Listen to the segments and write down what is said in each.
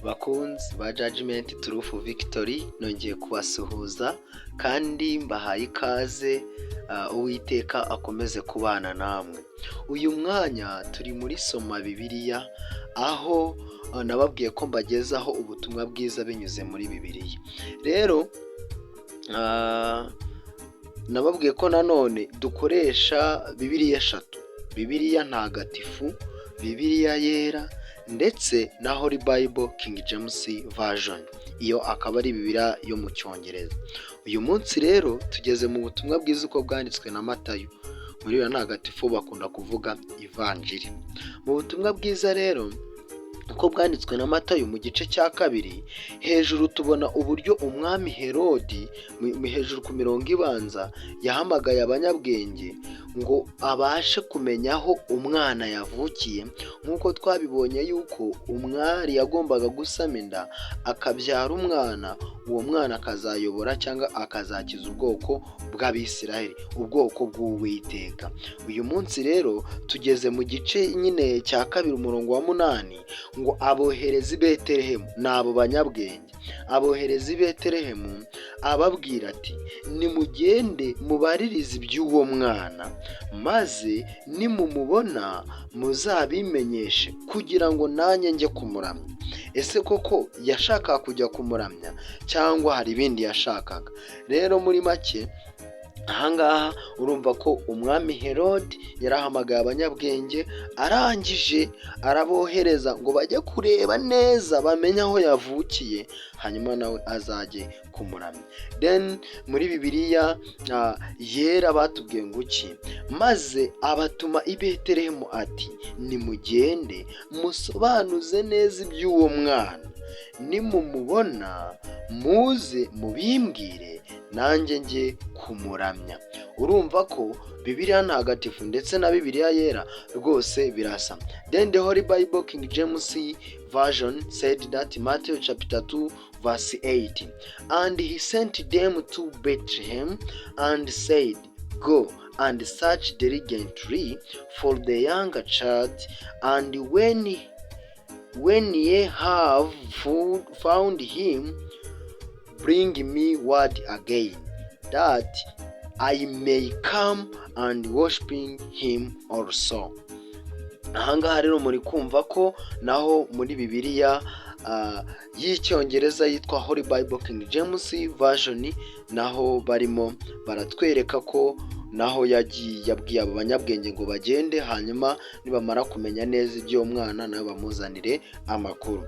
Bakunzi ba Judgment Truth Victory, nongeye kubasuhuza kandi mbahaye ikaze. Uwiteka akomeze kubana namwe. Uyu mwanya turi muri soma Bibiliya, aho nababwiye ko mbagezaho ubutumwa bwiza binyuze muri Bibiliya. Rero nababwiye ko nanone dukoresha Bibiliya eshatu: Bibiliya ntagatifu, Bibiliya yera ndetse na Holy Bible King James Version. Iyo akaba ari Bibiliya yo mu Cyongereza. Uyu munsi rero tugeze mu butumwa bwiza uko bwanditswe na Matayo. Muri Bibiliya ntagatifu bakunda kuvuga Ivanjiri. Mu butumwa bwiza rero uko bwanditswe na Matayo mu gice cya 2, hejuru tubona uburyo umwami Herodi hejuru ku mirongo ibanza yahamagaye abanyabwenge ngo abashe kumenya aho umwana yavukiye, nk'uko twabibonye yuko umwari yagombaga gusama inda akabyara umwana, uwo mwana akazayobora cyangwa akazakiza ubwoko bw'Abisiraheli, ubwoko bw'Uwiteka. Uyu munsi rero tugeze mu gice nyine cya 2 umurongo wa 8, ngo abohereza i Betelehemu. N'abo banyabwenge abohereza i Betelehemu ababwira ati: nimugende mubaririze iby'uwo mwana, maze nimumubona muzabimenyeshe kugira ngo nanjye njye kumuramya. Ese koko yashakaga kujya kumuramya cyangwa hari ibindi yashakaga? Rero muri make ahangaha urumva ko umwami Herodi yarahamagaye abanyabwenge, arangije arabohereza ngo bajye kureba neza bamenye aho yavukiye, hanyuma nawe azajye kumuramya. Then muri Bibiliya yera batubwiye ngo iki? Maze abatuma i Betelehemu ati: nimugende musobanuze neza iby'uwo mwana, nimumubona muze mubimbwire nanjye njye kumuramya. Urumva ko Bibiliya ntagatifu ndetse na Bibiliya yera rwose birasa. Then the Holy Bible King James Version said that Matthew chapter 2 verse 8, and he sent them to Bethlehem and said, go and search diligently for the younger child, and when ye have found him, bring me word again, that I may come and worship him also. Ahangaha rero muri kumva ko naho muri Bibiliya y'icyongereza yitwa Holy Bible King James Version, naho barimo baratwereka ko naho yabwiye abo banyabwenge ngo bagende, hanyuma nibamara kumenya neza iby'uwo mwana nawe bamuzanire amakuru.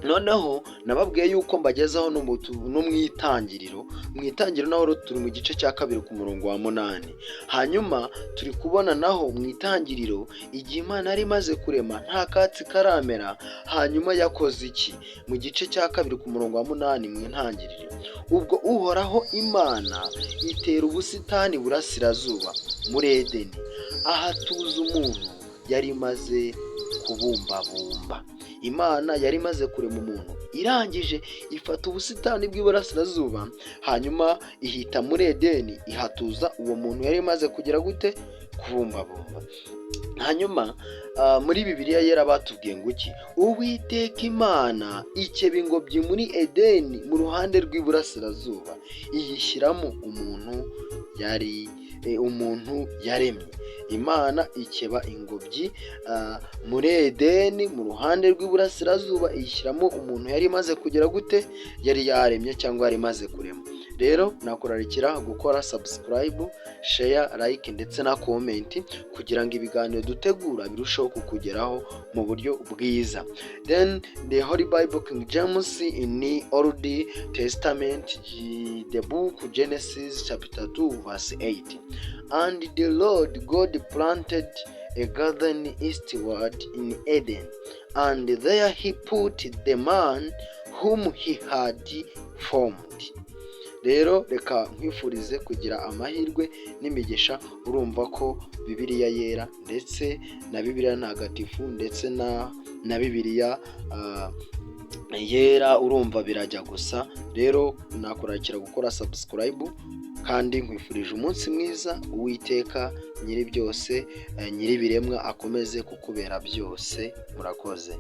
Noneho nababwiye yuko mbagezaho no mu itangiriro. Mu itangiriro naho turi mu gice cya 2 ku murongo wa 8. Hanyuma turi kubona naho mu itangiriro igihe Imana yari imaze kurema nta katsi karamera, hanyuma yakoze iki? Mu gice cya 2 ku murongo wa 8 mu intangiriro, ubwo Uhoraho Imana itera ubusitani burasirazuba muri Edeni, ahatuza umuntu yari imaze kubumbabumba. Imana yari imaze kurema umuntu, irangije ifata ubusitani bw'iburasirazuba, hanyuma ihita muri Edeni ihatuza uwo muntu yari imaze kugira gute? Kubumbabumba. Hanyuma muri Bibiliya yera batubwiye ngo iki? Uwiteka Imana ikeba ingobyi muri Edeni mu ruhande rw'iburasirazuba, iyishyiramo umuntu yaremye. Imana ikeba ingobyi muri Edeni mu ruhande rw'iburasirazuba, iyishyiramo umuntu yari imaze kugira gute? Yari yaremye cyangwa yari imaze kurema. Rero nakurarikira gukora subscribe, share, like ndetse na comment kugira ngo ibiganiro dutegura birusheho kukugeraho mu buryo bwiza. Then the Holy Bible King James in the Old Testament, the book Genesis chapter 2 verse 8, and the Lord God planted a garden eastward in Eden, and there he put the man whom he had formed. Rero reka nkwifurize kugira amahirwe n'imigisha. Urumva ko Bibiliya yera ndetse na Bibiliya ntagatifu ndetse na Bibiliya yera urumva birajya gusa. Rero nakurakira gukora subscribe kandi nkwifurije umunsi mwiza. Uwiteka nyiri byose, nyiri biremwa akomeze kukubera byose. Murakoze.